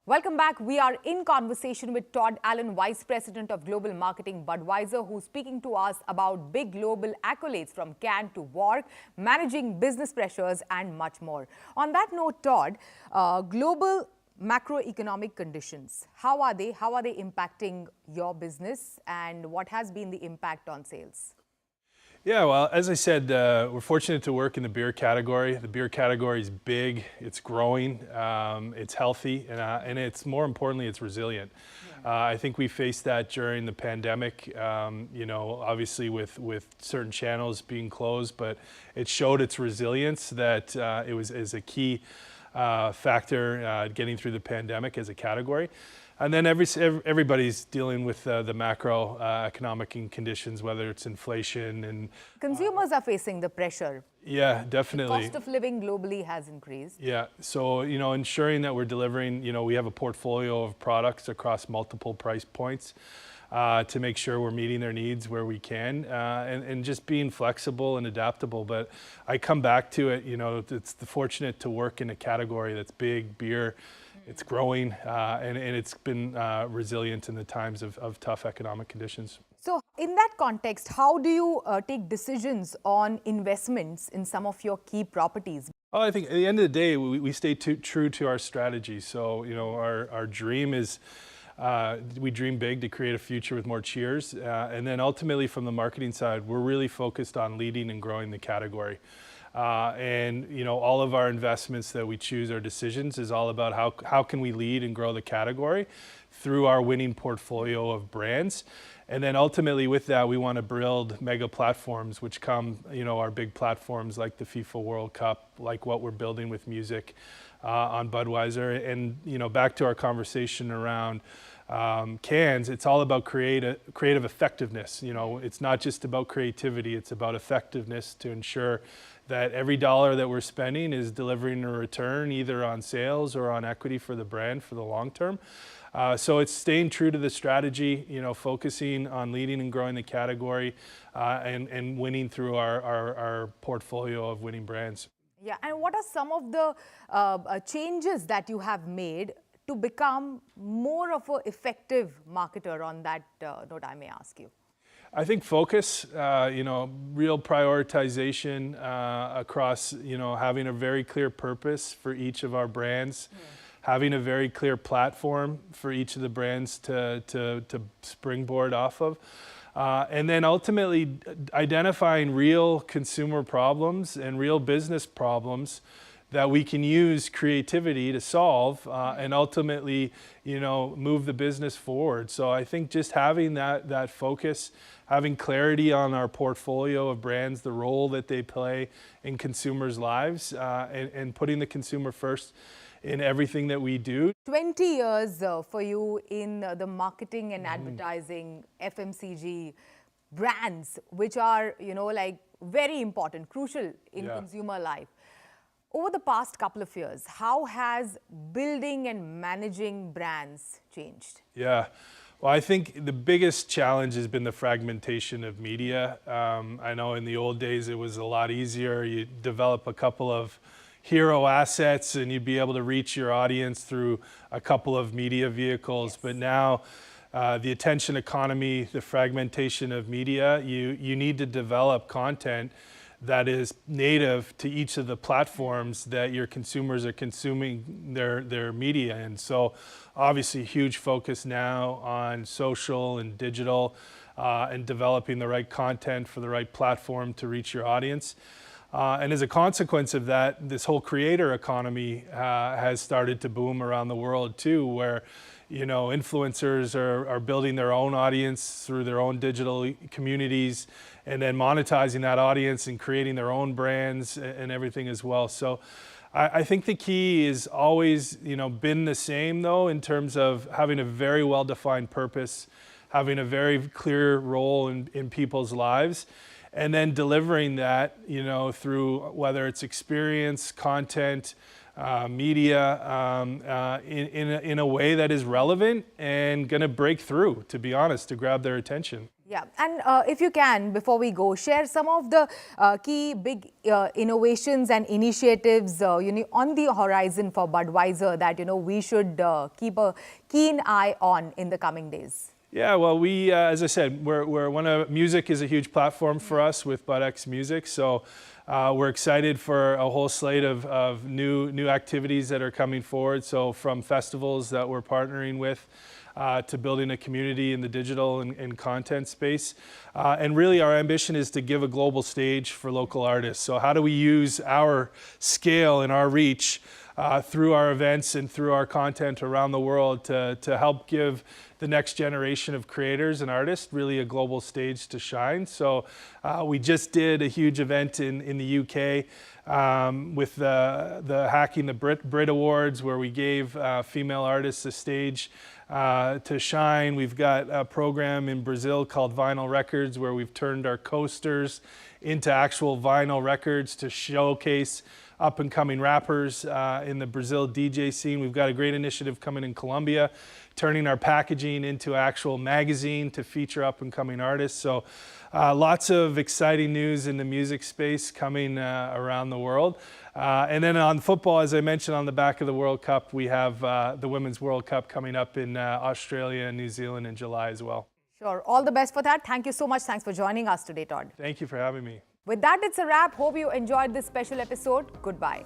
Welcome back. We are in conversation with Todd Allen, Vice President of Global Marketing, Budweiser, who's speaking to us about big global accolades from Cannes to WARC, managing business pressures, and much more. On that note, Todd, global macroeconomic conditions, how are they impacting your business, and what has been the impact on sales? Yeah, well, as I said, we're fortunate to work in the beer category. The beer category is big, it's growing, it's healthy, and it's more importantly, it's resilient. I think we faced that during the pandemic, obviously with certain channels being closed, but it showed its resilience that it was as a key factor getting through the pandemic as a category. And then everybody's dealing with the macroeconomic conditions, whether it's inflation and... Consumers are facing the pressure. Yeah, definitely. The cost of living globally has increased. Yeah, so, ensuring that we're delivering, we have a portfolio of products across multiple price points to make sure we're meeting their needs where we can and just being flexible and adaptable. But I come back to it, it's fortunate to work in a category that's big, beer. It's growing and it's been resilient in the times of tough economic conditions. So in that context, how do you take decisions on investments in some of your key properties? Well, I think at the end of the day, we stay true to our strategy. So, our dream is, we dream big to create a future with more cheers. And then ultimately from the marketing side, we're really focused on leading and growing the category. All of our investments that we choose, our decisions, is all about how can we lead and grow the category through our winning portfolio of brands. And then ultimately with that, we want to build mega platforms, which come, our big platforms like the FIFA World Cup, like what we're building with music on Budweiser. And, back to our conversation around cans, it's all about creative effectiveness. It's not just about creativity, it's about effectiveness to ensure that every dollar that we're spending is delivering a return either on sales or on equity for the brand for the long term. So it's staying true to the strategy, focusing on leading and growing the category and winning through our portfolio of winning brands. Yeah, and what are some of the changes that you have made to become more of an effective marketer? On that note, I may ask you. I think focus, real prioritization across, having a very clear purpose for each of our brands, having a very clear platform for each of the brands to springboard off of, and then ultimately identifying real consumer problems and real business problems that we can use creativity to solve and ultimately, move the business forward. So I think just having that focus, having clarity on our portfolio of brands, the role that they play in consumers' lives, and putting the consumer first in everything that we do. 20 years for you in the marketing and advertising, FMCG brands, which are, very important, crucial in consumer life. Over the past couple of years, how has building and managing brands changed? Yeah, well, I think the biggest challenge has been the fragmentation of media. I know in the old days it was a lot easier. You develop a couple of hero assets and you'd be able to reach your audience through a couple of media vehicles. Yes. But now the attention economy, the fragmentation of media, you need to develop content that is native to each of the platforms that your consumers are consuming their media in. So obviously huge focus now on social and digital and developing the right content for the right platform to reach your audience. And as a consequence of that, this whole creator economy has started to boom around the world too, where influencers are building their own audience through their own digital communities and then monetizing that audience and creating their own brands and everything as well. So I think the key is always, been the same though, in terms of having a very well-defined purpose, having a very clear role in people's lives, and then delivering that, through whether it's experience, content, media, in a way that is relevant and going to break through, to be honest, to grab their attention. Yeah, and if you can, before we go, share some of the key big innovations and initiatives on the horizon for Budweiser that we should keep a keen eye on in the coming days. Yeah, well, we, as I said, music is a huge platform for us with BudX Music, so we're excited for a whole slate of new activities that are coming forward. So from festivals that we're partnering with, to building a community in the digital and content space. And really our ambition is to give a global stage for local artists. So how do we use our scale and our reach through our events and through our content around the world to help give the next generation of creators and artists really a global stage to shine. So we just did a huge event in the UK with the Hacking the Brit Awards, where we gave female artists a stage to shine. We've got a program in Brazil called Vinyl Records, where we've turned our coasters into actual vinyl records to showcase up-and-coming rappers in the Brazil DJ scene. We've got a great initiative coming in Colombia, turning our packaging into actual magazine to feature up-and-coming artists. So lots of exciting news in the music space coming around the world. And then on football, as I mentioned, on the back of the World Cup, we have the Women's World Cup coming up in Australia and New Zealand in July as well. Sure. All the best for that. Thank you so much. Thanks for joining us today, Todd. Thank you for having me. With that, it's a wrap. Hope you enjoyed this special episode. Goodbye.